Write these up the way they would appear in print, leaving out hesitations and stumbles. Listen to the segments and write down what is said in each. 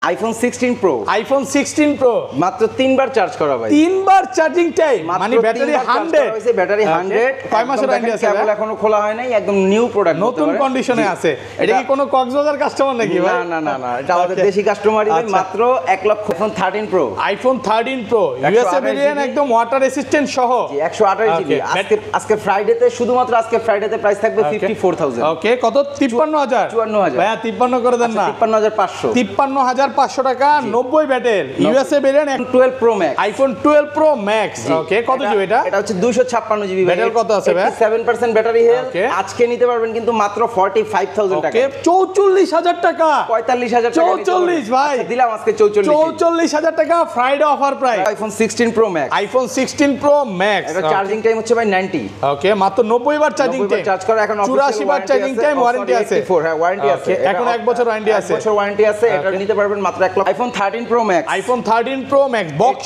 IPhone 16 pro মাত্র 3 বার charge করা ভাই। 3 বার চার্জিং টাইম, মানে ব্যাটারি 100 হইছে, ব্যাটারি 100। কয় মাসের ওয়ারেন্টি আছে? কেবল এখনো খোলা হয় নাই, একদম নিউ প্রোডাক্ট, নতুন কন্ডিশনে আছে। এটা কি কোনো কক্সবাজার কাস্টমার নাকি ভাই? না, এটা আমাদের দেশি কাস্টমারই ভাই। মাত্র 1 লক্ষ। আইফোন 13 প্রো ইউএসএ ভেরিয়েন্ট, একদম ওয়াটার রেসিস্ট্যান্ট সহ 128 জিবি। আজকে ফ্রাইডেতে, শুধুমাত্র আজকে ফ্রাইডেতে প্রাইস থাকবে 54000। ওকে, কত? 53000 ভাইয়া 53 করে দেন না। 53500 টাকা। 90 ব্যাটের USA variant 12 pro max, iPhone 12 pro max. Okay, কত জিবি এটা? এটা হচ্ছে 256 জিবি। ব্যাটারি কত আছে ভাই? 7% ব্যাটারি হেলথ। আজকে নিতে পারবেন কিন্তু মাত্র 45000 টাকা। ওকে, 44000 টাকা। 45000 টাকা। 44 ভাই দিলাম আজকে 44000 টাকা Friday offer price. IPhone 16 pro max, iPhone 16 pro max. এটা চার্জিং টাইম হচ্ছে ভাই 90। ওকে, মাত্র 90 বার চার্জিং টাইম। চার্জ করা এখন 84 বার চার্জিং টাইম, ওয়ারেন্টি আছে। হ্যাঁ, ওয়ারেন্টি আছে। এখন 1 বছর ওয়ারেন্টি আছে। 1 বছর ওয়ারেন্টি আছে। এটা নিতে পারবেন মাত্র 1 লক্ষ। IPhone 13 pro max, iPhone 13 pro max box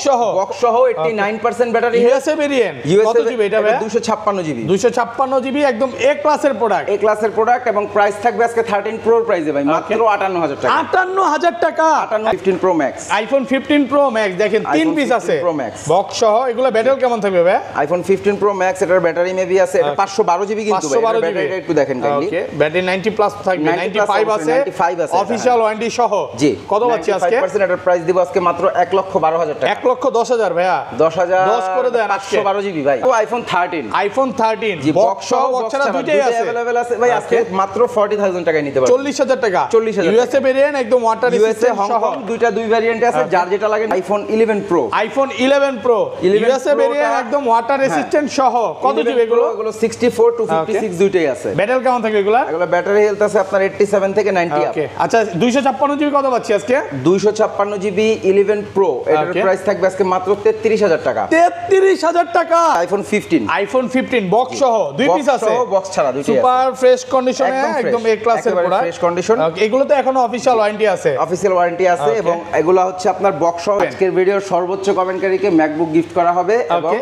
সহ 89% ব্যাটারি ইউএসএ ভেরিয়েন্ট। কত জিবি এটা ভাই? 256 জিবি। 256 জিবি, একদম এ ক্লাসের প্রোডাক্ট। এ ক্লাসের প্রোডাক্ট, এবং প্রাইস থাকবে আজকে 13 প্রোর প্রাইসে ভাই মাত্র 58000 টাকা। 58000 টাকা। 15 pro max, iPhone 15 pro max দেখেন 3 পিস আছে প্রো ম্যাক্স বক্স সহ। এগুলো ব্যাটারি কেমন থাকবে ভাই? আইফোন 15 প্রো ম্যাক্স, এটার ব্যাটারি মেবি আছে, এটা 512 জিবি কিন্তু ভাই। ব্যাটারিটা একটু দেখেন কাইন্ডলি। ওকে, ব্যাটারি 90 প্লাস থাকবে, 95 আছে। অফিশিয়াল ওয়ারেন্টি সহ। জি, কত পাচ্ছি আজকে? 5% এটার প্রাইস দিব আজকে মাত্র 1,12,000 টাকা। 1,10,000 ভাইয়া। 10,000 10 করে দেন আজকে। 512 জিবি ভাই। তো আইফোন 13, আইফোন 13 জি, বক্স সহ বক্স ছাড়া দুটোই আছে। अवेलेबल আছে ভাই। আজকে মাত্র 40000 টাকায় নিতে পারবেন। 40000 টাকা। 40000 ইউএসএ ভেরিয়েন্ট, একদম ওয়াটার রেসিস্ট্যান্ট সহ। দুইটা দুই ভ্যারিয়েন্ট আছে, যার যেটা লাগে। IPhone 11 pro, iPhone 11 pro USA variant, একদম ওয়াটার রেসিস্ট্যান্ট সহ। কত জিবি এগুলো? এগুলো 64 টু 56 দুইটাই আছে। ব্যাটারি কেমন থাকবে এগুলা? এগুলো ব্যাটারি হেলথ আছে আপনার 87 থেকে 90 আপ। ওকে, আচ্ছা 256 জিবি কত পাচ্ছি আজকে? 256 জিবি 11 প্রো, এটার প্রাইস থাকবে আজকে মাত্র 33000 টাকা। 33000 টাকা। আইফোন 15, আইফোন 15 বক্স সহ দুই পিস আছে। বক্স ছাড়া দুইটাই আছে। সুপার ফ্রেশ কন্ডিশনে, একদম এ ক্লাসের প্রোডাক্ট। Fresh condition. এগুলো তো এখনো অফিশিয়াল ওয়ারেন্টি আছে। অফিশিয়াল ওয়ারেন্টি আছে, এবং এগুলো হচ্ছে আপনার বক্স সহ। আজকের ভিডিওর সর্বোচ্চ কমেন্টকারীকে ম্যাকবুক গিফট করা হবে। এবং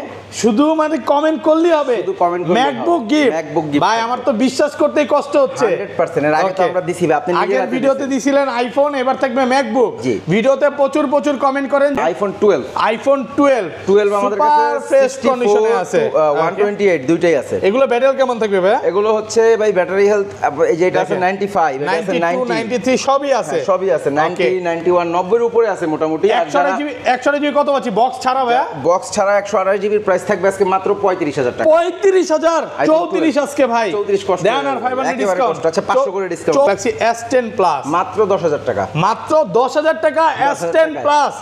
শুধু মানে কমেন্ট করলেই হবে, শুধু কমেন্ট করলেই ম্যাকবুক গিফট। ভাই আমার তো বিশ্বাস করতেই কষ্ট হচ্ছে। 100% এর আগে তো আমরা দিছি, আপনি আগের ভিডিওতে দিছিলেন আইফোন, এবার থাকবে ম্যাকবুক। ভিডিওতে প্রচুর কমেন্ট করেন। আইফোন 12, আইফোন 12 আমাদের কাছে ফ্রেশ কন্ডিশনে আছে। 128 দুইটাই আছে। এগুলো ব্যাটারি কেমন থাকবে ভাই? এগুলো হচ্ছে ভাই ব্যাটারি হেলথ, এই যে এটা আছে 95, এটা আছে 92 93 সবই আছে। সবই আছে 90 91 90 এর উপরে আছে মোটামুটি। 100 জিবি কত পাচ্ছি বক্স ছাড়া ভাই? বক্স ছাড়া 128 জিবির প্রাইস থাকবে আজকে মাত্র 35000 টাকা। 35000 34 আজকে ভাই 34 কষ্ট দেন আর 500 ডিসকাউন্ট। আচ্ছা 500 করে ডিসকাউন্ট। Galaxy S10 প্লাস মাত্র 10000 টাকা। মাত্র 10000 টাকা। S10 প্লাস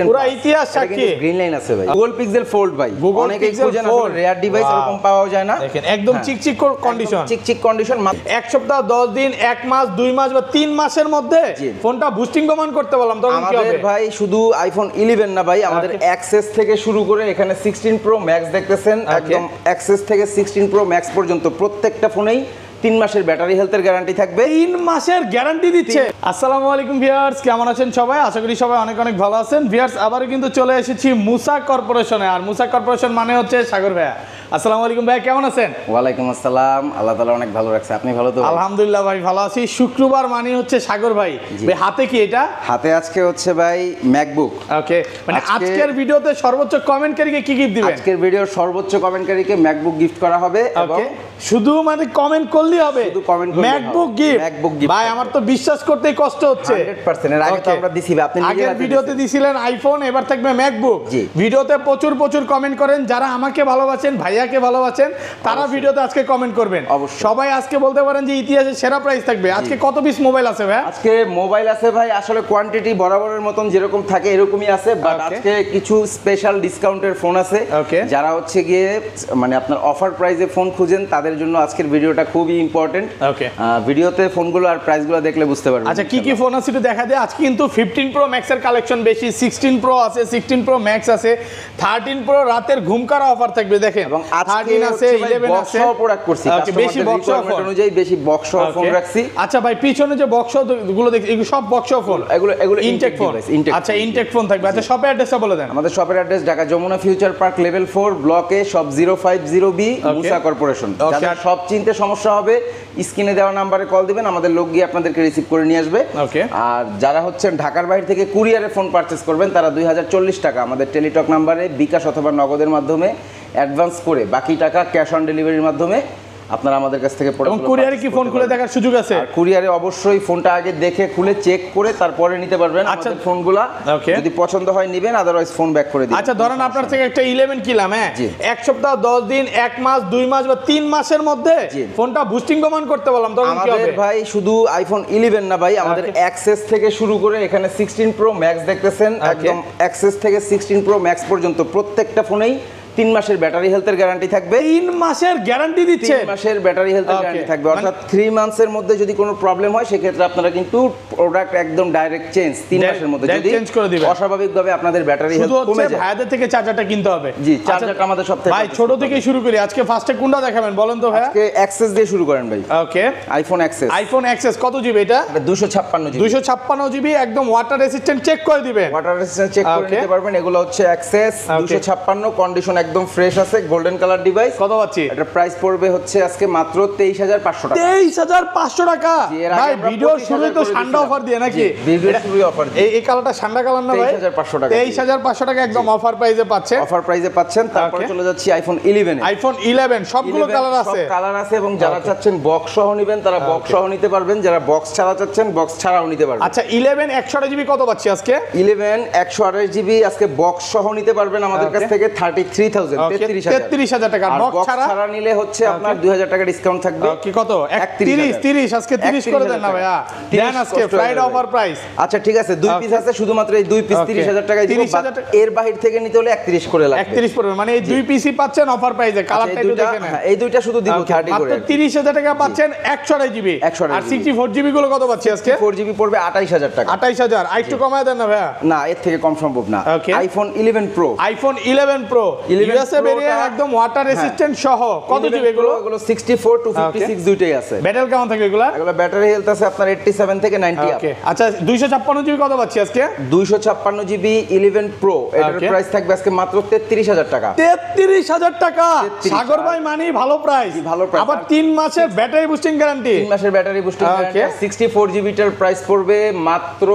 পুরো ইতিহাস সাক্ষী। গ্রিন লাইন আছে ভাই। Google Pixel Fold ভাই, অনেকেই খোঁজেন, আসলে রেয়ার ডিভাইস এরকম পাওয়া যায় না। দেখেন একদম চিকচিক কন্ডিশন, চিকচিক কন্ডিশন। এক সপ্তাহ 10 দিন 1 মাস 2 মাস বা 3 মাসের মধ্যে ফোনটা বুস্টিং কমান করতে বললাম, তখন কি হবে? আমাদের ভাই শুধু আইফোন 11 না ভাই, আমাদের অ্যাক্সেস থেকে শুরু করে এখানে 16 প্রো ম্যাক্স দেখতেছেন, একদম অ্যাক্সেস থেকে 16 প্রো ম্যাক্স পর্যন্ত প্রত্যেকটা ফোনেই 3 মাসের ব্যাটারি হেলথের গ্যারান্টি থাকবে। 3 মাসের গ্যারান্টি দিচ্ছে। আসসালামু আলাইকুম ভিউয়ার্স, কেমন আছেন সবাই? আশা করি সবাই অনেক অনেক ভালো আছেন। ভিউয়ার্স, আবারও কিন্তু চলে এসেছি মুসা কর্পোরেশনে। আর মুসা কর্পোরেশন মানে হচ্ছে সাগর ভাইয়া। আসসালামু আলাইকুম ভাই, কেমন আছেন? ওয়ালাইকুম আসসালাম, আল্লাহ তাআলা অনেক ভালো রাখছে। আপনি ভালো তো? আলহামদুলিল্লাহ ভাই ভালো আছি। শুক্রবার মানে হচ্ছে সাগর ভাই। ভাই হাতে কি এটা? হাতে আজকে হচ্ছে ভাই ম্যাকবুক। ওকে, মানে আজকের ভিডিওতে সর্বোচ্চ কমেন্টকারীকে কি গিফট দিবেন? আজকের ভিডিওর সর্বোচ্চ কমেন্টকারীকে ম্যাকবুক গিফট করা হবে। এবং শুধু মানে কমেন্ট করলেই হবে, শুধু কমেন্ট করলেই ম্যাকবুক গিফট। ভাই আমার তো বিশ্বাস করতেই কষ্ট হচ্ছে। 100% এর আগে তো আমরা দিছি, আপনি আগের ভিডিওতে দিছিলেন আইফোন, এবার থাকবে ম্যাকবুক। ভিডিওতে প্রচুর কমেন্ট করেন, যারা আমাকে ভালোবাসেন, ভাইয়াকে ভালোবাসেন, তারা ভিডিওতে আজকে কমেন্ট করবেন। সবাই আজকে বলতে পারেন যে ইতিহাসের সেরা প্রাইস থাকবে। আজকে কত পিস মোবাইল আছে ভাই? আজকে মোবাইল আছে ভাই, আসলে কোয়ান্টিটি বরাবরের মতন যেরকম থাকে এরকমই আছে, বাট আজকে কিছু স্পেশাল ডিসকাউন্টের ফোন আছে। যারা হচ্ছে গিয়ে মানে আপনার অফার প্রাইসে ফোন খুঁজেন, তাদের জন্য আজকের ভিডিওটা খুবই ইম্পর্টেন্ট। ভিডিওতে ফোনগুলো আর প্রাইসগুলো দেখলে বুঝতে পারবেন। আচ্ছা কি কি ফোন আছে একটু দেখা যায়। আজকে কিন্তু 15 প্রো ম্যাক্স এর কালেকশন বেশি, 16 প্রো আছে, 16 প্রো ম্যাক্স আছে, 13 প্রো রাতের ঘুমকারা অফার থাকবে দেখেন, এবং 13 আছে 11 আছে প্রোডাক্ট করছি, বেশি বক্স অনুযায়ী বেশি বক্স ফোন রাখছি। আচ্ছা ভাই পিছনে যে বক্স গুলো দেখি এগুলো সব বক্স ফোন, এগুলো ইনটেক ফোন। আচ্ছা ইনটেক ফোন থাকবে। আচ্ছা শপের অ্যাড্রেসটা বলে দেন। আমাদের শপের address Dhaka Jamuna future park level 4 ব্লকে শপ 050B মুসা কর্পোরেশন। যাদের সব চিনতে সমস্যা হবে স্ক্রিনে দেওয়া নম্বরে কল দিবেন, আমাদের লোক গিয়ে আপনাদেরকে রিসিভ করে নিয়ে আসবে। আর যারা হচ্ছেন ঢাকার বাইরে থেকে কুরিয়ারে ফোন পারচেজ করবেন তারা 2040 টাকা আমাদের টেলিটক নাম্বারে বিকাশ অথবা নগদের মাধ্যমে অ্যাডভান্স করে বাকি টাকা ক্যাশ অন ডেলিভারির মাধ্যমে আপনারা আমাদের কাছ থেকে এবং কুরিয়ারে কি ফোন খুলে দেখার সুযোগ আছে? কুরিয়ারে অবশ্যই ফোনটা আগে দেখে খুলে চেক করে তারপরে নিতে পারবেন। আচ্ছা ফোনগুলা যদি পছন্দ হয় নেবেন, আদারওয়াইজ ফোন ব্যাক করে দিবেন। আচ্ছা ধরেন আপনার থেকে একটা 11 কিনলাম, হ্যাঁ এক সপ্তাহ 10 দিন 1 মাস 2 মাস বা 3 মাসের মধ্যে ফোনটা বুস্টিং কমান করতে বললাম, তখন কি হবে? আমাদের ভাই শুধু আইফোন 11 না ভাই, আমাদের অ্যাক্সেস থেকে শুরু করে এখানে 16 প্রো ম্যাক্স দেখতেছেন, একদম অ্যাক্সেস থেকে 16 প্রো ম্যাক্স পর্যন্ত প্রত্যেকটা ফোনেই 3 মাসের ব্যাটারি হেলথের গ্যারান্টি থাকবে। 3 মাসের গ্যারান্টি দিচ্ছে? 3 মাসের ব্যাটারি হেলথের গ্যারান্টি থাকবে, অর্থাৎ 3 মান্থসের মধ্যে যদি কোনো প্রবলেম হয় সেক্ষেত্রে আপনারা কিন্তু প্রোডাক্ট একদম ডাইরেক্ট চেঞ্জ 3 মাসের মধ্যে যদি চেঞ্জ করে দিবেন। অস্বাভাবিকভাবে আপনাদের ব্যাটারি হেলথ কমে যায়, ভাইদের থেকে চার্জারটা কিনতে হবে। জি চার্জারটা আমাদের সবথেকে ভাই ছোট থেকে শুরু করি, আজকে ফার্স্টে কোনটা দেখাবেন বলেন তো ভাই? আজকে অ্যাক্সেস দিয়ে শুরু করেন ভাই। ওকে আইফোন অ্যাক্সেস। আইফোন অ্যাক্সেস কত জিবি এটা? 256 জিবি। 256 জিবি একদম ওয়াটার রেসিস্ট্যান্ট, চেক করে দিবেন, ওয়াটার রেসিস্ট্যান্ট চেক করে নিতে পারবেন। এগুলো হচ্ছে অ্যাক্সেস 256, কন্ডিশন একদম ফ্রেশ আছে, গোল্ডেন কালার ডিভাইস। কত পাচ্ছি? এটা প্রাইস পড়বে হচ্ছে আজকে মাত্র 23500 টাকা। 23500 টাকা ভাই? ভিডিও শুরুই তো ঠান্ডা অফার দিয়ে নাকি? ভিডিও শুরুই অফার দিয়ে। এই কালারটা ঠান্ডা কালার না ভাই? 23500 টাকা। 23500 টাকা একদম অফার প্রাইসে পাচ্ছেন। অফার প্রাইসে পাচ্ছেন। তারপর চলে যাচ্ছি আইফোন 11 এ। আইফোন 11 সবগুলো কালার আছে? সব কালার আছে, এবং যারা চাচ্ছেন বক্স সহ নেবেন তারা বক্স সহ নিতে পারবেন, যারা বক্স ছাড়া চাচ্ছেন বক্স ছাড়াও নিতে পারবেন। আচ্ছা 11 128 জিবি কত পাচ্ছি আজকে? 11 128 জিবি আজকে বক্স সহ নিতে পারবেন আমাদের কাছ থেকে 33000 33000 টাকা। বক্স ছাড়া নিলে হচ্ছে আপনার 2000 টাকা ডিসকাউন্ট থাকবে। কি কত? 30 আজকে 30 করে দেন না ভাইয়া, দেন আজকে ফ্রাইডে অফার প্রাইস। আচ্ছা ঠিক আছে, 2 পিস আছে, শুধুমাত্র এই 2 পিস 30000 টাকায় দিব। এর বাহির থেকে নিতে হলে 31 করে লাগবে। 31 পড়বে, মানে এই 2 পিসই পাচ্ছেন অফার প্রাইসে। কালারটা একটু দেখেন, এই দুইটা শুধু দিব 30 করে। মাত্র 30000 টাকা পাচ্ছেন 128 জিবি। আর 64 জিবি গুলো কত পাচ্ছি আজকে? 4 জিবি পড়বে 28000 টাকা। 28000 আরেকটু কমায় দেন না ভাইয়া? না, এর থেকে কম সম্ভব না। IPhone 11 pro. IPhone 11 pro USA variant একদম ওয়াটার রেসিস্ট্যান্ট সহ। কত জিবি এগুলো? এগুলো 64 টু 56 দুইটাই আছে। ব্যাটারি কেমন থাকে এগুলো? এগুলো ব্যাটারি হেলথ আছে আপনার 87 থেকে 90 আপ। ওকে আচ্ছা 256 জিবি কত পাচ্ছি আজকে? 256 জিবি 11 প্রো, এটার প্রাইস থাকবে আজকে মাত্র 33000 টাকা। 33000 টাকা সাগর ভাই, মানে ভালো প্রাইস। ভালো প্রাইস। আবার 3 মাসের ব্যাটারি বুস্টিং গ্যারান্টি। 3 মাসের ব্যাটারি বুস্টিং গ্যারান্টি। 64 জিবিটার প্রাইস পড়বে মাত্র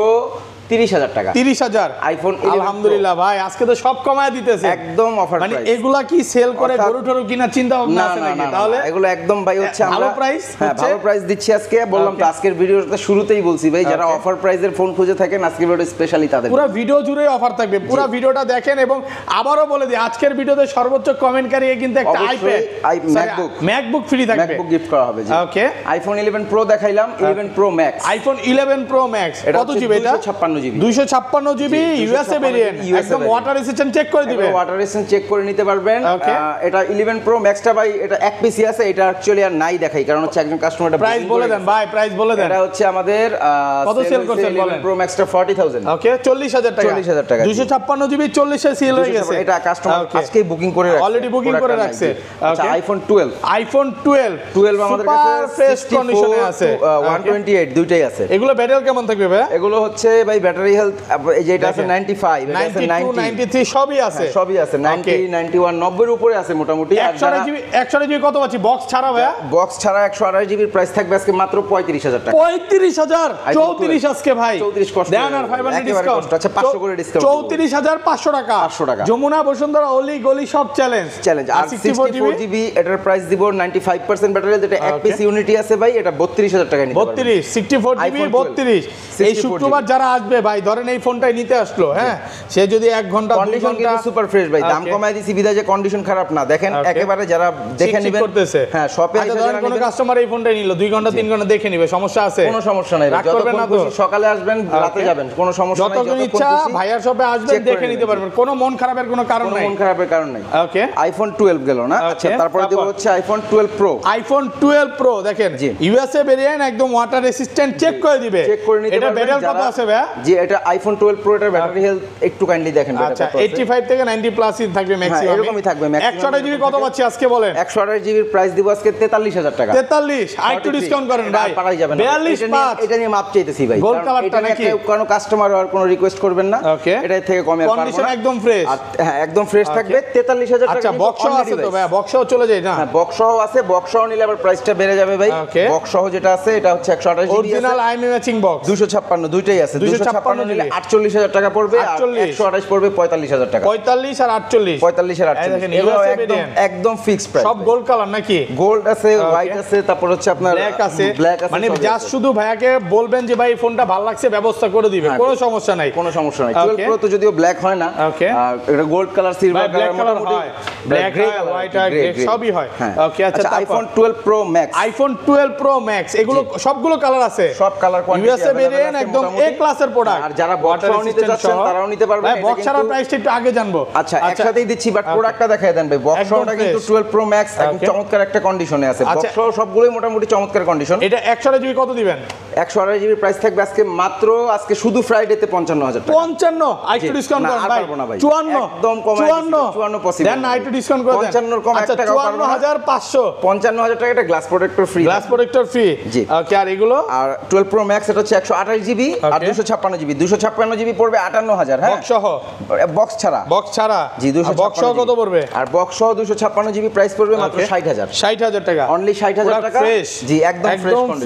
30000 টাকা। 30000 আইফোন। আলহামদুলিল্লাহ ভাই, আজকে তো সব কমায় দিতেছে একদম অফার মানে প্রাইস। এগুলা কি সেল করে গরু টরু কিনা চিন্তা ভাবনা আছে নাকি? তাহলে এগুলো একদম ভাই হচ্ছে আমরা ভালো প্রাইস। হ্যাঁ ভালো প্রাইস দিচ্ছি আজকে। বললাম তো আজকের ভিডিওতে শুরুতেই বলছি ভাই, যারা অফার প্রাইসের ফোন খুঁজে থাকেন আজকের ভিডিও স্পেশালি তাদের। পুরো ভিডিও জুড়ে অফার থাকবে, পুরো ভিডিওটা দেখেন। এবং আবারও বলে দিই আজকের ভিডিওতে সর্বোচ্চ কমেন্টকারীকে কিন্তু একটা ম্যাকবুক ফ্রি থাকবে, ম্যাকবুক গিফট করা হবে। ওকে আইফোন 11 প্রো দেখাইলাম, 11 pro max. IPhone 11 pro max কত জিবি এটা? 256 জিবি। 256 জিবি ইউএসএ ভেরিয়েন্ট, একদম ওয়াটার রেসিস্ট্যান্ট, চেক করে দিবেন। ওয়াটার রেসিস্ট্যান্ট চেক করে নিতে পারবেন। এটা 11 প্রো ম্যাক্সটা ভাই, এটা এক পিসি আছে, এটা অ্যাকচুয়ালি আর নাই দেখাই, কারণ হচ্ছে একজন কাস্টমার এটা প্রাইস বলে দেন ভাই, প্রাইস বলে দেন। এটা হচ্ছে আমাদের কত সেল করছেন বলেন? 11 প্রো ম্যাক্সটা 40000। ওকে 40000 টাকা। 40000 টাকা। 256 জিবি 40 এ সেল হয়ে গেছে। এটা কাস্টমার আজকেই বুকিং করে রাখছে, অলরেডি বুকিং করে রাখছে। আচ্ছা আইফোন 12। আইফোন 12 আমাদের কাছে ফ্রেশ কন্ডিশনে আছে, 128 দুইটাই আছে। এগুলো ব্যাটারি কেমন থাকবে ভাই? এগুলো হচ্ছে ভাই ব্যাটারি হেলথ, এই যে এটা আছে 95, এটা আছে 92 93 সবই আছে। সবই আছে 90 91 90 এর উপরে আছে মোটামুটি। 128 জিবি কত পাচ্ছি বক্স ছাড়া ভাই? বক্স ছাড়া 128 জিবির প্রাইস থাকবে আজকে মাত্র 35000 টাকা। 35000 34 আজকে ভাই 34 কষ্ট দেন আর 500 ডিসকাউন্ট। আচ্ছা 500 করে ডিসকাউন্ট। 34500 টাকা। 500 টাকা। যমুনা বসুন্ধরা অলি গলি সব চ্যালেঞ্জ। আর 64 জিবি এটার প্রাইস দিব 95% ব্যাটারি, যেটা এক পিস ইউনিটি আছে ভাই, এটা 32000 টাকা নিতে পারবেন। 32 64 জিবি 32। এই শুক্রবার যারা আসবে ভাই, ধরেন এই ফোনটাই নিতে আসলো, হ্যাঁ সে যদি 1 ঘন্টা 2 ঘন্টা সুপার ফ্রেশ ভাই, দাম কমায় দিছি বিদায় যে কন্ডিশন খারাপ না, দেখেন একেবারে যারা দেখে নেবেন করতেছে। হ্যাঁ শপে এসে যারা কোন কাস্টমার এই ফোনটা নিল 2 ঘন্টা 3 ঘন্টা দেখে নেবে, সমস্যা আছে? কোনো সমস্যা নাই, যতক্ষণ খুশি সকালে আসবেন রাতে যাবেন, কোনো সমস্যা নাই। যতক্ষণ ইচ্ছা ভাইয়ার শপে আসবেন, দেখে নিতে পারবেন, কোনো মন খারাপের কোনো কারণ নাই। মন খারাপের কারণ নাই। ওকে আইফোন 12 গেল না। আচ্ছা তারপরে দেব হচ্ছে আইফোন 12 প্রো। আইফোন 12 প্রো দেখেন ইউএসএ ভেরিয়েন্ট, একদম ওয়াটার রেসিস্ট্যান্ট, চেক করে দিবে। চেক করে নিতে পারবেন। এটা ব্যাটারি কত আছে ভাই? জি এটা আইফোন 12 প্রো এর ব্যাটারি হেলথ একটু কাইন্ডলি দেখেন। আচ্ছা 85 থেকে 90 প্লাসই থাকবে ম্যাক্সিমাম, এরকমই থাকবে। 128 জিবি কত পাচ্ছি আজকে বলেন? 128 জিবির প্রাইস দিব আজকে 43000 টাকা। 43 আরেকটু ডিসকাউন্ট করেন ভাই, পারাই যাবে না। 42 এটা নিয়ে মাপ চাইতেছি ভাই, গোল্ড কালারটা নাকি কোনো কাস্টমার আর কোনো রিকোয়েস্ট করবেন না, এটা থেকে কমে আর পারবো না। কন্ডিশন একদম ফ্রেশ, হ্যাঁ একদম ফ্রেশ থাকবে 43000 টাকা। আচ্ছা বক্স আছে তো ভাই, বক্সও চলে যায় না? হ্যাঁ বক্সও আছে, বক্সও নিলে আবার প্রাইসটা বেড়ে যাবে ভাই। বক্সও যেটা আছে এটা হচ্ছে 128 GB original IMEI matching box, 256 দুইটাই আছে। 256 নিলে 48000 টাকা পড়বে, আর 128 পড়বে 45000 টাকা। 45 আর 48, 45 আর 48 এগুলো একদম ফিক্সড প্রাইস। সব গোল্ড কালার নাকি? গোল্ড আছে, হোয়াইট আছে, তারপর হচ্ছে আপনার ব্ল্যাক আছে। মানে জাস্ট শুধু ভাইয়াকে বলবেন যে ভাই ফোনটা ভালো লাগছে, ব্যবস্থা করে দিবে, কোনো সমস্যা নাই, কোনো সমস্যা নাই। 12 প্রো তো যদিও ব্ল্যাক হয় না, এটা গোল্ড কালার, সিলভার কালার হয়, ব্ল্যাক হয়, হোয়াইট হয়, গ্রে সবই হয়। ওকে আচ্ছা iPhone 12 pro max, iPhone 12 pro max এগুলো সবগুলো কালার আছে, সব কালার কোয়ান্টিটি ইউএসএ ভেরিয়েন্ট একদম এ ক্লাসের প্রোডাক্ট। আর যারা বক্সও নিতে যাচ্ছেন তারাও নিতে পারবেন। ভাই বক্স ছাড়া প্রাইসটা একটু আগে জানবো। আচ্ছা একসাথেই দিচ্ছি, বাট প্রোডাক্টটা দেখায় দেন ভাই। বক্সটা কিন্তু 12 প্রো ম্যাক্স একদম চমৎকার একটা কন্ডিশনে আছে। বক্সও সবগুলোই মোটামুটি চমৎকার কন্ডিশন। এটা 128 জিবি কত দিবেন? 128 জিবি প্রাইস থাকবে আজকে মাত্র, আজকে শুধু ফ্রাইডেতে 55000 টাকা। 55 আইটু ডিসকাউন্ট করেন ভাই, 54 একদম কমাই 54 পসিবল দেন আইটু ডিসকাউন্ট করে দেন। 55 কম 1 টাকা পারবো না। 54500, 55000 টাকা এটা glass protector free, glass protector free. জি ওকে আর এগুলো? আর 12 প্রো ম্যাক্স এটা হচ্ছে 128 জিবি আর 256 জিবি। 256 জিবি পড়বে 58000। হ্যাঁ বক্স সহ, বক্স ছাড়া, বক্স ছাড়া জি 256 বক্স সহ কত পড়বে? আর বক্স সহ 256 জিবি প্রাইস পড়বে মাত্র 60000। 60000 টাকা, অনলি 60000 টাকা। জি একদম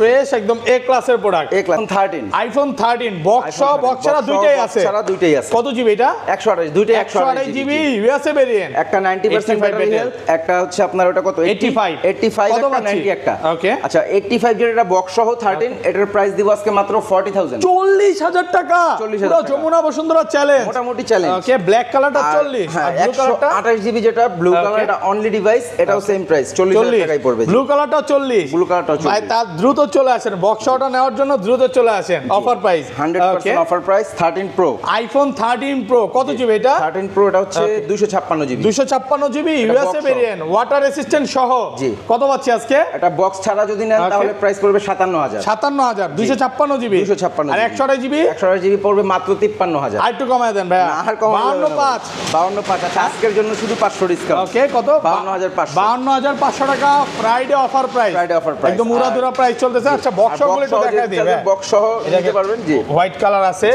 ফ্রেশ, একদম এ ক্লাসের প্রোডাক্ট। এ ক্লাস 13 আইফোন 13 বক্স সহ, বক্স ছাড়া দুইটাই আছে। কত জিবি এটা? 128 দুইটাই 128 জিবি ইউএসএ ভেরিয়েন্ট। একটা 90% ব্যাটারি হেলথ, একটা হচ্ছে আপনার ওটা কত 85 একটা 90 একটা। ওকে আচ্ছা 85 যেটা বক্স সহ 13 এটার প্রাইস দিব আজকে মাত্র 40000। 40000 টাকা, পুরো যমুনা বসুন্ধরা চ্যালেঞ্জ, মোটামুটি চ্যালেঞ্জ। ওকে ব্ল্যাক কালারটা 40 আর ব্লু কালারটা 28 জিবি যেটা ব্লু কালার, এটা অনলি ডিভাইস, এটাও সেম প্রাইস 40000 টাকাই পড়বে। ব্লু কালারটাও 40, ব্লু কালারটাও 40। ভাই তার দ্রুত চলে আসেন, বক্স সহটা নেওয়ার জন্য দ্রুত চলে আসেন, offer price 100% offer price. 13 pro, iPhone 13 pro কত জিবি এটা? 13 প্রো এটা হচ্ছে 256 GB, 256 GB USA variant, water resistant সহ। জি কত পাচ্ছি আজকে? এটা বক্স ছাড়া যদি নেন তাহলে প্রাইস পড়বে 57000। 57000 256 জিবি, 256 আর 128 জিবি, 128 জিবি পড়বে মাত্র 53000। আর একটু কমায় দেন ভাই, আর কমায় 52.5 আচ্ছা আজকের জন্য শুধু 500 ডিসকাউন্ট। ওকে কত? 52500 টাকা Friday offer price, Friday offer price একদম উড়াধুরা প্রাইস চলতেছে। আচ্ছা বক্স গুলো একটু দেখাই দিই ভাই, বক্স সহ নিতে পারবেন। জি হোয়াইট কালার আছে,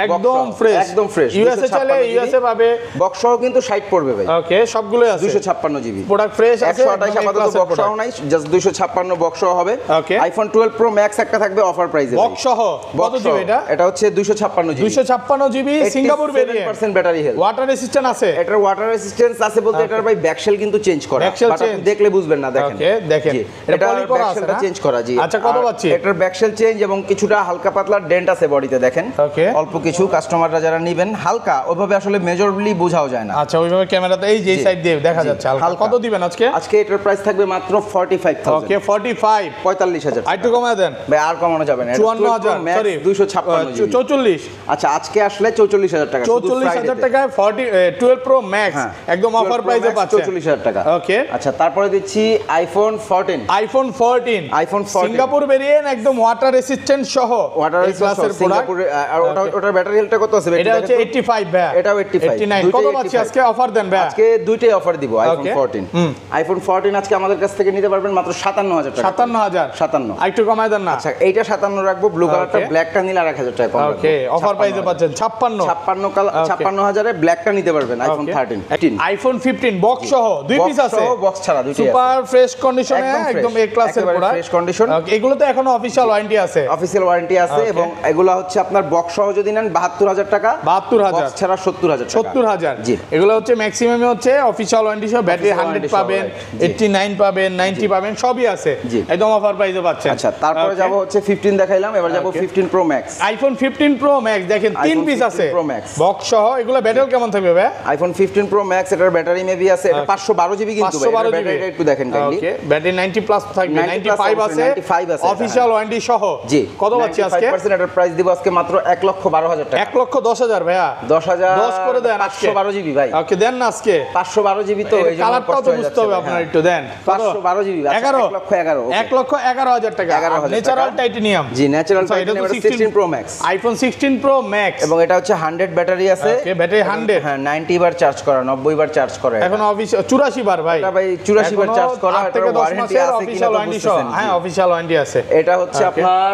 একদম ফ্রেশ, একদম ফ্রেশ। ইউএসএ চলে, ইউএসএ পাবে, বক্স সহ কিন্তু 60 পড়বে ভাই। ওকে সবগুলোই আছে 256 জিবি, প্রোডাক্ট ফ্রেশ আছে। 128 আপাতত বক্স সহ নাই, জাস্ট 256 বক্স সহ হবে। ওকে আইফোন 12 প্রো ম্যাক্স একটা থাকবে অফার প্রাইসে বক্স সহ। কত জিবি এটা? এটা হচ্ছে 256 GB, 256 GB Singapore variant, 7% battery health, water resistant আছে। এটার ওয়াটার রেসিস্ট্যান্স আছে বলতে এটার ভাই ব্যাকশেল কিন্তু চেঞ্জ করা, বাট আপনি দেখলে বুঝবেন না। দেখেন ওকে দেখেন এটা পলি করা আছে না, চেঞ্জ করা। জি আচ্ছা কত পাচ্ছি? এটার ব্যাকশেল চেঞ্জ এবং কিছুটা হালকা পাতলা ডেন্ট আছে বডিতে দেখেন। ওকে অল্প কিছু, কাস্টমাররা যারা নেবেন হালকা, ওইভাবে আসলে মেজরলি বোঝাও যায় না। আচ্ছা ওইভাবে ক্যামেরাতে এই যে সাইড দিয়ে দেখা যাচ্ছে হালকা। কত দিবেন আজকে? আজকে এটার প্রাইস থাকবে মাত্র 45000। ওকে 45 45000। আর একটু কমায় দেন ভাই, আর কমানো যাবে না। 54000 সরি 256 44। আচ্ছা আজকে আসলে 44000 টাকা, 44000 টাকায় 12 প্রো ম্যাক্স একদম অফার প্রাইসে পাচ্ছেন 44000 টাকা। ওকে আচ্ছা তারপরে দিচ্ছি আইফোন 14, আইফোন 14 সিঙ্গাপুর ভেরিয়েন্ট, একদম ওয়াটার রেসিস্ট্যান্ট সহ, ওয়াটার রেসিস্ট্যান্ট সিঙ্গাপুর। আর ওটার ব্যাটারি হেলথটা কত আছে? এটা হচ্ছে 85 ভাই, এটাও 89 কত পাচ্ছি আজকে? অফার দেন ভাই, আজকে দুইটাই অফার দিব। আইফোন 14, আইফোন 14 আজকে আমাদের কাছ থেকে নিতে পারবেন মাত্র 57000 টাকা। 57 আর একটু কমায় দেন না। আচ্ছা এইটা 57 রাখবো, ব্লু কালারটা, ব্ল্যাকটা নিলে আর 1000 টাকা কম। ওকে অফার প্রাইসে পাচ্ছেন 56000 এ ব্ল্যাকটা নিতে পারবেন আইফোন 13। আইফোন 15 বক্স সহ, দুই পিস আছে, বক্স ছাড়া দুইটাই সুপার ফ্রেশ কন্ডিশনে, একদম এ ক্লাসের প্রোডাক্ট, ফ্রেশ কন্ডিশন। এগুলোতে এখনো অফিশিয়াল ওয়ারেন্টি আছে, অফিশিয়াল ওয়ারেন্টি আছে। এবং এগুলো হচ্ছে আপনার বক্স সহ যদি নেন 72000 টাকা, 72000 বক্স ছাড়া 70000 টাকা। 70000 জি এগুলো হচ্ছে ম্যাক্সিমাম হচ্ছে অফিশিয়াল ওয়ারেন্টি সহ, ব্যাটারি 100 পাবেন, 89 পাবেন, 90 পাবেন, সবই আছে, একদম অফার প্রাইসে পাচ্ছেন। আচ্ছা তারপরে যাব হচ্ছে 15 দেখাইলাম, এবার যাব 15 pro max. IPhone 15 pro max দেখেন তিন পিস আছে বক্স সহ, এগুলো ব্যাটারি কেমন থাকবে ভাই? আইফোন 15 প্রো ম্যাক্স এটার ব্যাটারি মেবি আছে, এটা 512 জিবি কিন্তু ভাই, ব্যাটারিটা একটু দেখেন কাইন্ডলি। ওকে ব্যাটারি 90 প্লাস থাকবে, 95 আছে, অফিশিয়াল ওয়ারেন্টি সহ। জি কত পাচ্ছি আজকে? 5% এটার প্রাইস দিব আজকে মাত্র 1,12,000 টাকা। 1,10,000 ভাইয়া, 10,000 10 করে দেন আজকে। 512 জিবি ভাই। ওকে দেন না আজকে 512 জিবি তো এই কালারটাও তো বুঝতে হবে আপনার, একটু দেন। 512 জিবি 1,11,000 টাকা। Natural titanium. জি natural titanium 16 pro max. IPhone iPhone 16 pro max এবং এটা হচ্ছে 100 ব্যাটারি আছে। ওকে, ব্যাটারি 100, হ্যাঁ 90 বার চার্জ করা, 90 বার চার্জ করা। এখন অফিসিয়াল 84 বার ভাই, এটা ভাই 84 বার চার্জ করা। 8 থেকে 10 মাসের অফিসিয়াল ওয়ারেন্টি সহ। হ্যাঁ, অফিসিয়াল ওয়ারেন্টি আছে। এটা হচ্ছে আপনার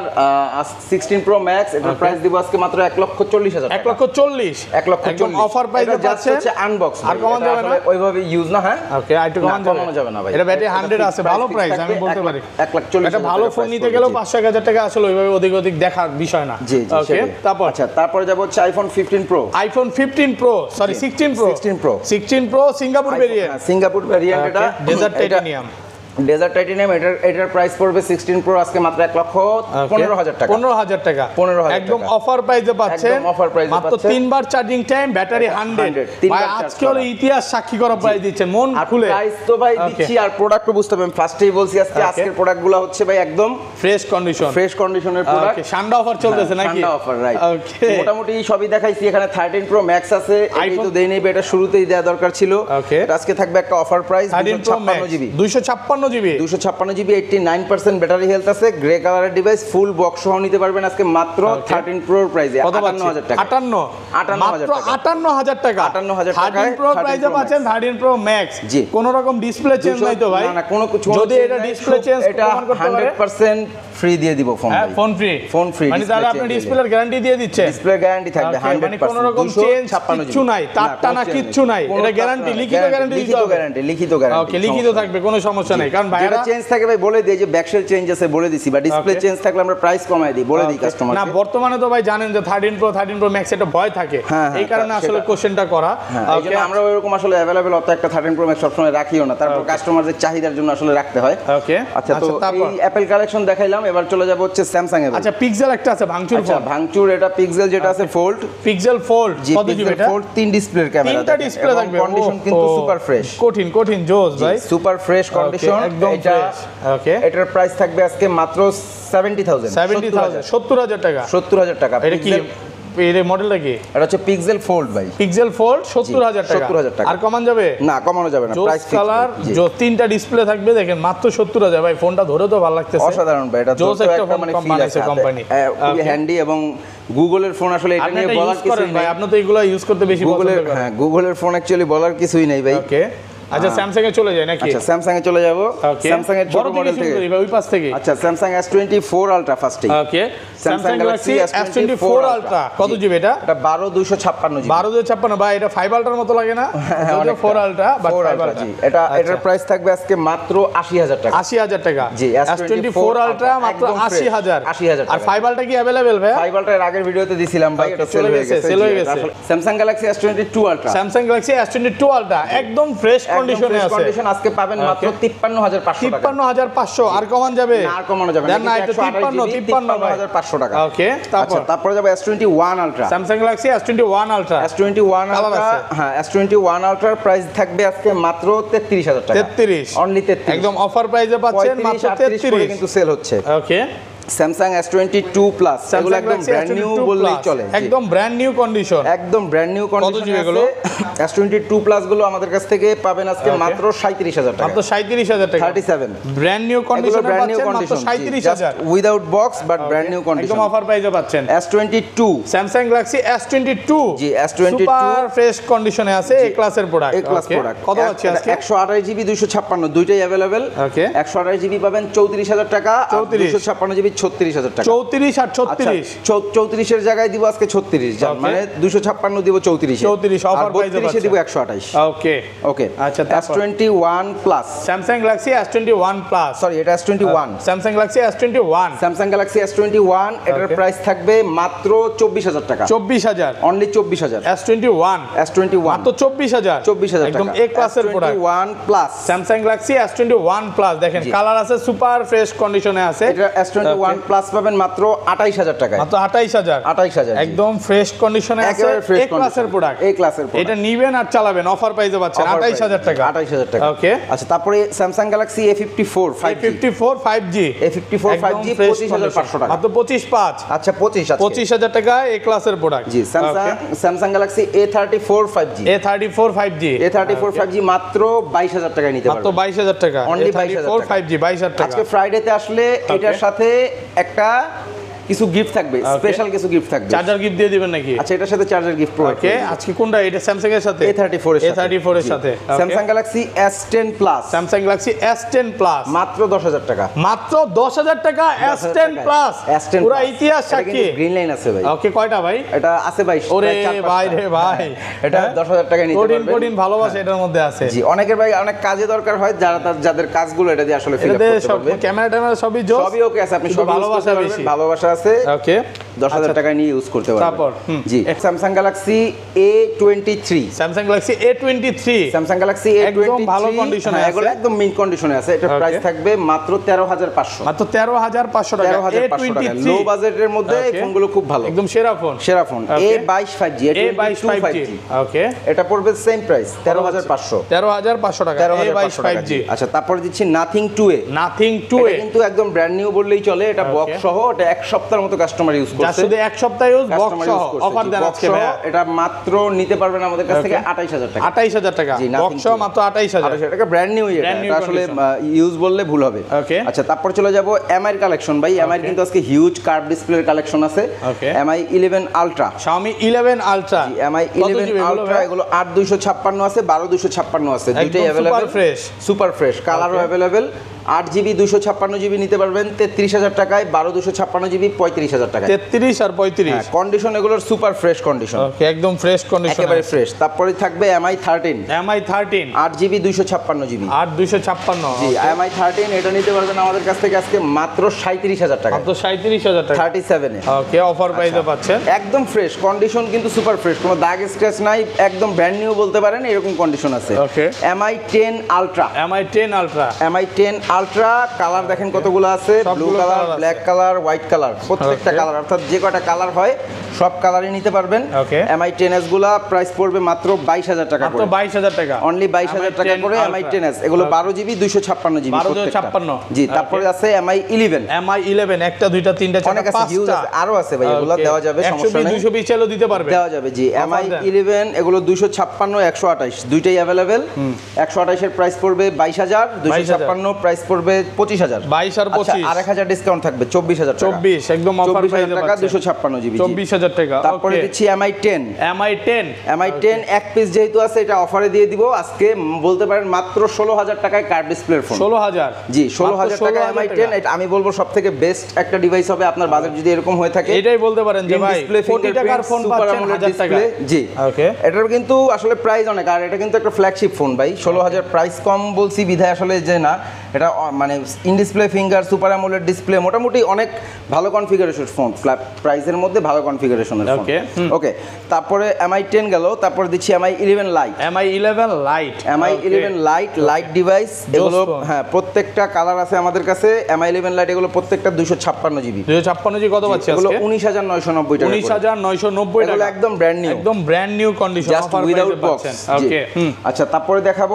16 প্রো ম্যাক্স, এটার প্রাইস দিব আজকে মাত্র 1,40,000 টাকা। 1,40,000 একদম অফার প্রাইসে পাচ্ছেন। হচ্ছে আনবক্স, আর কমান যাবে না ওইভাবে ইউজ না। হ্যাঁ ওকে, আইটু কমান যাবে না ভাই। এটা ব্যাটারি 100 আছে, ভালো প্রাইস আমি বলতে পারি। 1,40,000 এটা ভালো ফোন নিতে গেলেও 500,000 টাকা আসলে ওইভাবে অধিক দেখার বিষয় না। জি জি। ওকে, তারপর আচ্ছা, তারপরে যাব হচ্ছে iPhone 15 pro. IPhone 15 pro, sorry 16 pro, 16 pro Singapore variant. Singapore variant, এটা ডেজার্ট টাইটানিয়াম। ডেজার্ট টাইটানিয়াম, এটার প্রাইস পড়বে 16 প্রো আজকে মাত্র 1,15,000 টাকা। 15,000 টাকা 15,000 একদম অফার প্রাইসে পাচ্ছেন। একদম অফার প্রাইসে মাত্র 3 বার চার্জিং টাইম, ব্যাটারি 100। ভাই আজকে হলো ইতিহাস সাক্ষী করা প্রাইস দিচ্ছেন, মন খুলে প্রাইস তো ভাই দিচ্ছি। আর প্রোডাক্টও বুঝতে পারবেন, ফার্স্টেই বলছি আজকের প্রোডাক্টগুলো হচ্ছে ভাই একদম ফ্রেশ কন্ডিশনের প্রোডাক্ট। ঠান্ডা অফার চলতেছে নাকি? ঠান্ডা অফার, রাইট। ওকে, মোটামুটি সবই দেখাইছি। এখানে 13 প্রো ম্যাক্স আছে, এই তো দেই নেই, এটা শুরুতেই দেওয়া দরকার ছিল। ওকে, আজকে থাকবে একটা offer price 256 GB. 256 GB, 89% battery health আছে, গ্রে কালারের ডিভাইস, ফুল বক্স সহ নিতে পারবেন আজকে মাত্র 13 প্রোর প্রাইসে 58,000 টাকা। 58,000 টাকা। 58,000 টাকা 13 প্রো প্রাইসে পাচ্ছেন 13 প্রো ম্যাক্স। কোন রকম ডিসপ্লে চেঞ্জ নাই তো ভাই? না কোনো কিছু। যদি এটা ডিসপ্লে চেঞ্জ এটা 100% ফ্রি দিয়ে দিব ফোন। হ্যাঁ, ফোন ফ্রি। মানে তাহলে আপনি ডিসপ্লের গ্যারান্টি দিয়ে দিচ্ছেন? ডিসপ্লে গ্যারান্টি থাকবে 100%। মানে কোনো রকম চেঞ্জ কিছু নাই, টানা কিচ্ছু নাই। এটা গ্যারান্টি, লিখিত গ্যারান্টি দিতে হবে। লিখিত গ্যারান্টি। ওকে, লিখিত থাকবে, কোনো সমস্যা নাই। কারণ ভাইরা চেঞ্জ থাকে ভাই বলে দেই যে ব্যাকশেল চেঞ্জ আছে বলে দিছি, বা ডিসপ্লে চেঞ্জ থাকলে আমরা প্রাইস কমাই দিই, বলে দিই কাস্টমারকে। না, বর্তমানে তো ভাই জানেন যে 13 প্রো ম্যাক্স এটা ভয় থাকে, এই কারণে আসলে কোশ্চেনটা করা। ওকে, আমরা ওইরকম আসলে अवेलेबल অত একটা 13 প্রো ম্যাক্স সবসময় রাখিও না, তারপর কাস্টমারদের চাহিদার জন্য আসলে রাখতে হয়। ওকে, আচ্ছা, তো এই অ্যাপল কালেকশন দেখাইলাম, এবার চলে যাব হচ্ছে স্যামসাং এর। আচ্ছা, পিক্সেল একটা আছে ভাঙচুর ফোন। ভাঙচুর, এটা পিক্সেল যেটা আছে ফোল্ড। পিক্সেল ফোল্ড কত জিবি এটা? ফোল্ড 3 ডিসপ্লের ক্যামেরা, 3টা ডিসপ্লে থাকবে। কন্ডিশন কিন্তু সুপার ফ্রেশ, কঠিন জোস ভাই, সুপার ফ্রেশ কন্ডিশন একদম ফ্রেশ। ওকে, এটার প্রাইস থাকবে আজকে মাত্র 70,000 70,000 টাকা। 70,000 টাকা। এটা কি এর মডেলটা কি? এটা হচ্ছে পিক্সেল ফোল্ড ভাই। পিক্সেল ফোল্ড 70,000 টাকা। 70,000 টাকা। আর কমান যাবে? না, কমানো যাবে না, প্রাইস ফিক্স। কালার যে 3টা ডিসপ্লে থাকবে, দেখেন মাত্র 70,000 ভাই। ফোনটা ধরে তো ভালো লাগতেছে, অসাধারণ ভাই। এটা তো একটা মানে ফিল আছে কোম্পানি, খুবই হ্যান্ডি। এবং গুগলের ফোন আসলে এটা নিয়ে বলার কিছু নাই। আপনি তো এগুলো ইউজ করতে বেশি পছন্দ করেন। হ্যাঁ, গুগলের ফোন অ্যাকচুয়ালি বলার কিছুই নাই ভাই। ওকে, আচ্ছা স্যামসাং এ চলে যায় নাকি? আচ্ছা, স্যামসাং এ চলে যাব। স্যামসাং এর ছোট মডেল থেকে ওই পাশ থেকে। আচ্ছা, স্যামসাং S24 আলট্রা ফার্স্টে। ওকে, স্যামসাং গ্যালাক্সি S24 আলট্রা কত জিবি এটা? এটা 12256 জিবি। 12256 ভাই, এটা 5 আলট্রার মতো লাগে না? যদিও 4 আলট্রা বাট 5 আলট্রা। এটার প্রাইস থাকবে আজকে মাত্র 80,000 টাকা। 80,000 টাকা। জি, S24 আলট্রা মাত্র 80,000। আর 5 আলট্রা কি अवेलेबल ভাই? 5 আলট্রা এর আগের ভিডিওতে দিছিলাম ভাই, এটা সেল হয়ে গেছে। Samsung Galaxy S22 ultra. Samsung Galaxy S22 ultra একদম ফ্রেশ কন্ডিশনে আছে। আজকে পাবেন মাত্র 53,500 টাকা। 53,500। আর কমান যাবে? না, আর কমানো যাবে না, এটা 53,500 টাকা। ওকে, তারপরে যাবে S21 ultra. Samsung Galaxy S21 ultra. S21 ultra, হ্যাঁ S21 আলট্রার প্রাইস থাকবে আজকে মাত্র 33,000 টাকা। 33, অনলি 33, একদম অফার প্রাইসে পাচ্ছেন মাত্র 33 কিন্তু সেল হচ্ছে। ওকে, স্যামসাং S22 প্লাস, এগুলো একদম ব্র্যান্ড নিউ বললেই চলে, একদম ব্র্যান্ড নিউ কন্ডিশন, একদম ব্র্যান্ড নিউ কন্ডিশন আছে। S22 প্লাস গুলো আমাদের কাছ থেকে পাবেন আজকে মাত্র 37,000 টাকা। মাত্র 37,000 টাকা। 37 ব্র্যান্ড নিউ কন্ডিশন পাচ্ছেন মাত্র 37,000 without box but brand new condition, একদম অফার প্রাইসে পাচ্ছেন। S22 স্যামসাং গ্যালাক্সি S22 জি, S22 সুপার ফ্রেশ কন্ডিশনে আছে, এ ক্লাসের প্রোডাক্ট। এ ক্লাস প্রোডাক্ট কত আছে আজকে? 128 জিবি 256 দুইটাই अवेलेबल। ওকে, 128 জিবি পাবেন 34,000 টাকা, 256 জিবি 36,000 টাকা। 34 আর 36, 34 এর জায়গায় দিব আজকে 36, মানে 256 দিব 34 34 অফার প্রাইসে 32 দিব 128। ওকে ওকে, আচ্ছা, S21 plus, Samsung Galaxy S21 plus, sorry এটা S21, Samsung Galaxy S21, Samsung Galaxy S21 এটার প্রাইস থাকবে মাত্র 24,000 টাকা। 24,000, অনলি 24,000। S21 মাত্র 24,000 একদম এ ক্লাসের product. S21 plus, Samsung Galaxy S21 plus, দেখেন কালার আছে, সুপার ফ্রেশ কন্ডিশনে আছে। এটা S21 প্লাস পাবেন মাত্র 28,000 টাকায়। মাত্র 28,000 একদম ফ্রেশ কন্ডিশনে আছে, এ ক্লাসের প্রোডাক্ট। এটা নিবেন আর চালাবেন, অফার প্রাইসে পাচ্ছেন 28,000 টাকা। 28,000 টাকা। ওকে, আচ্ছা, তারপরে Samsung Galaxy A54 5G 5G 25,500 টাকা। মাত্র 25,500। আচ্ছা 25,000 টাকা এ ক্লাসের প্রোডাক্ট। জি, স্যামসাং গ্যালাক্সি A34 5G মাত্র 22,000 টাকায় নিতে পারবেন। মাত্র 22,000 টাকা, অনলি 22,000 5G 22,000 টাকা। আজকে ফ্রাইডেতে আসলে এটার সাথে একটা কিছু গিফট থাকবে, স্পেশাল কিছু গিফট থাকবে। চার্জার গিফট দিয়ে দিবেন নাকি? আচ্ছা, এটার সাথে চার্জার গিফট প্রোভাইড ওকে, আজকে কোনটা? এটা স্যামসাং এর সাথে A34 এর সাথে Samsung Galaxy S10 plus, Samsung Galaxy S10 plus মাত্র 10,000 টাকা, মাত্র 10,000 টাকা। S10 প্লাস পুরো ইতিহাস সাক্ষী। গ্রিন লাইন আছে ভাই। ওকে, কয়টা ভাই? এটা আছে ভাই। ওরে ভাই রে ভাই, এটা 10,000 টাকা নিতে পারবেন। কোডিন ভালোবাসা এটার মধ্যে আছে। জি, অনেকের ভাই অনেক কাজে দরকার হয়, যাদের কাজগুলো এটা দিয়ে আসলে ফিল আপ করতে পারবে। ক্যামেরা সবই জোস, সবই ওকে আছে, আপনি সব ভালোবাসা বেশি, ভালোবাসা আছে। ওকে, 10,000 টাকা নিয়ে ইউজ করতে পারবেন। তারপর জি, Samsung Galaxy A23, Samsung Galaxy A23, Samsung Galaxy A23 একদম ভালো কন্ডিশনে আছে, এগুলো একদম মিন্ট কন্ডিশনে আছে। এটা প্রাইস থাকবে মাত্র 13,500, মাত্র 13,500 টাকা। A23 লো বাজেটের মধ্যে এই ফোনগুলো খুব ভালো, একদম সেরা ফোন, সেরা phone. A22 5G, A22 5G, ওকে, এটা পড়বে সেম প্রাইস 13,500, 13,500 টাকা। A22 5G। আচ্ছা, তারপরে দিচ্ছি নাথিং 2A, নাথিং 2A কিন্তু একদম ব্র্যান্ড নিউ বললেই চলে। এটা বক্স সহ, এটা এক সপ্তাহের মতো কাস্টমার ইউজ করছে, শুধু এক সপ্তাহ ইউজ, বক্স সহ অফার দেন আজকে ভাই। এটা মাত্র নিতে পারবেন আমাদের কাছ থেকে 28,000 টাকা, 28,000 টাকা, বক্স সহ মাত্র 28,000 টাকা। ব্র্যান্ড নিউ, এটা আসলে ইউজ বললে ভুল হবে। ওকে, আচ্ছা, তারপর চলে যাব MI এর কালেকশন ভাই। MI এর কিন্তু আজকে হিউজ কার্ভ ডিসপ্লের কালেকশন আছে। MI 11 ultra, Xiaomi 11 ultra, MI 11 ultra, এগুলো 8256 আছে, 12256 আছে, দুটোই अवेलेबल, সুপার ফ্রেশ, কালারও अवेलेबल। 8GB 256GB নিতে পারবেন 33,000 টাকায়, 12 256GB 35,000 টাকায়। 33 আর 35 কন্ডিশন এগুলোর সুপার ফ্রেশ কন্ডিশন, ওকে, একদম ফ্রেশ কন্ডিশন, একেবারে ফ্রেশ। তারপরে থাকবে MI 13, 8GB 256GB, 8256। জি, MI 13 এটা নিতে পারবেন আমাদের কাছ থেকে আজকে মাত্র 37,000 টাকা, মাত্র 37,000 টাকা, 37 এ। ওকে, অফার প্রাইসে পাচ্ছেন, একদম ফ্রেশ কন্ডিশন, কিন্তু সুপার ফ্রেশ, কোনো দাগ স্ক্র্যাচ নাই, একদম ব্র্যান্ড নিউ বলতে পারেন, এরকম কন্ডিশন আছে। ওকে, MI 10 ultra, MI 10 ultra, MI 10 ultra, colour দেখেন কতগুলো আছে, blue colour, black colour, white colour, প্রত্যেকটা কালার, অর্থাৎ যে কয়টা কালার হয় সব কালারই নিতে পারবেন। MI 10s গুলা প্রাইস পড়বে মাত্র 22,000 টাকা করে, মাত্র 22,000 টাকা, অনলি 22,000 টাকা করে। MI 10s এগুলো 12GB 256GB, 1256। জি, তারপরে আছে MI 11, MI 11 একটা দুইটা তিনটা অনেক চারটা আছে, হিউজ আছে, আরো আছে ভাই, এগুলো দেওয়া যাবে, সমস্যা নেই, 220 চাইলেও দিতে পারবে, দেওয়া যাবে। জি, MI 11 এগুলো 256 128 দুইটাই अवेलेबल। 128 এর প্রাইস পড়বে 22,000, 256 প্রাইস পড়বে 25,000, 22 আর 25 আর 1,000 ডিসকাউন্ট থাকবে 24,000 টাকা, 24 একদম অফার প্রাইসে টাকা, 256GB, 24,000 টাকা। তারপরে দিচ্ছি MI 10, MI 10 এক পিস যেহেতু আছে, এটা অফারে দিয়ে দিব আজকে, বলতে পারেন মাত্র 16,000 টাকায় কার্ড ডিসপ্লের ফোন। 16,000, জি, 16,000 টাকা MI 10। এটা আমি বলবো সবথেকে বেস্ট একটা ডিভাইস হবে, আপনার বাজেট যদি এরকম হয়ে থাকে, এটাই বলতে পারেন যে ভাই কোটি টাকার ফোন পাচ্ছেন 1000 টাকা। জি, ওকে, এটার কিন্তু আসলে প্রাইস অনেক, আর এটা কিন্তু একটা ফ্ল্যাগশিপ ফোন ভাই। 16,000 প্রাইস কম বলছি বিধায় আসলে যে না, এটা মানে in display finger, super AMOLED display, মোটামুটি অনেক ভালো কনফিগারেশন ফোন, প্রাইসের মধ্যে ভালো কনফিগারেশনের ফোন। ওকে, তারপরে MI 10 গেল, তারপর দিচ্ছি MI 11 light, MI 11 light, MI 11 light device, এগুলো হ্যাঁ প্রত্যেকটা কালার আছে আমাদের কাছে। MI 11 লাইট এগুলো প্রত্যেকটা 256GB, 256GB কত পাচ্ছি আজকে? এগুলো 19,990 টাকা, 19,990 টাকা, এগুলো একদম ব্র্যান্ড নিউ, একদম brand new condition, just without box. Okay, আচ্ছা, তারপরে দেখাবো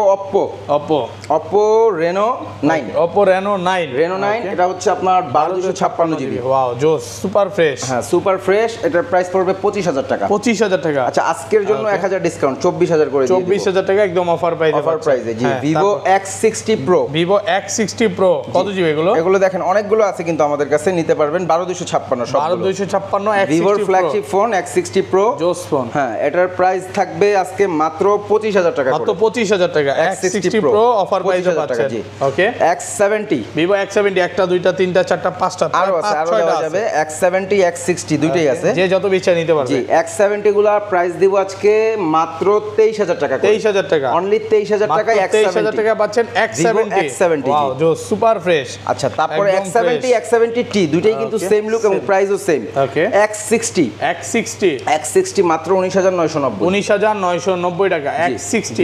Oppo Reno 9, Oppo Reno 9, এটা হচ্ছে আপনার 12,256GB। ওয়াও, জোস, সুপার ফ্রেশ, হ্যাঁ সুপার ফ্রেশ। এটার প্রাইস পড়বে 25,000 টাকা, 25,000 টাকা। আচ্ছা, আজকের জন্য 1,000 ডিসকাউন্ট, 24,000 করে দিয়ে দিব, 24,000 টাকা একদম অফার প্রাইসে। জি, Vivo X60 Pro, Vivo X60 Pro কত জিবি এগুলো? এগুলো দেখেন অনেকগুলো আছে কিন্তু আমাদের কাছে, নিতে পারবেন 12,256 সব, 12,256 X60 Vivo flagship phone X60 Pro, জোস ফোন। হ্যাঁ, এটার প্রাইস থাকবে আজকে মাত্র 25,000 টাকা, মাত্র 25,000 টাকা, X60 Pro অফার প্রাইসে পাচ্ছেন। ওকে, X70, Vivo X70 একটা দুইটা তিনটা চারটা পাঁচটা আরো আছে, আরো দেওয়া যাবে। X70 X60 দুইটাই আছে, যে যত বেশি নিতে পারবে। জি, X70 গুলা প্রাইস দিব আজকে মাত্র 23,000 টাকা, 23,000 টাকা, অনলি 23,000 টাকা, 23,000 টাকা পাচ্ছেন X70। ওয়াও, জোস, সুপার ফ্রেশ। আচ্ছা, তারপরে X70 X70T দুইটাই কিন্তু সেম লুক এবং প্রাইসও সেম। ওকে, X60 মাত্র 19,990, 19,990 টাকা, X60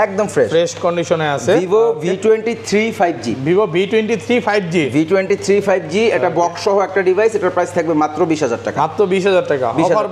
একদম ফ্রেশ কন্ডিশনে আছে। Vivo V23 5G, Vivo V23 5G, এটা বক্স সহ একটা ডিভাইস, এটার প্রাইস থাকবে মাত্র 20,000 টাকা, মাত্র 20,000 টাকা, অফার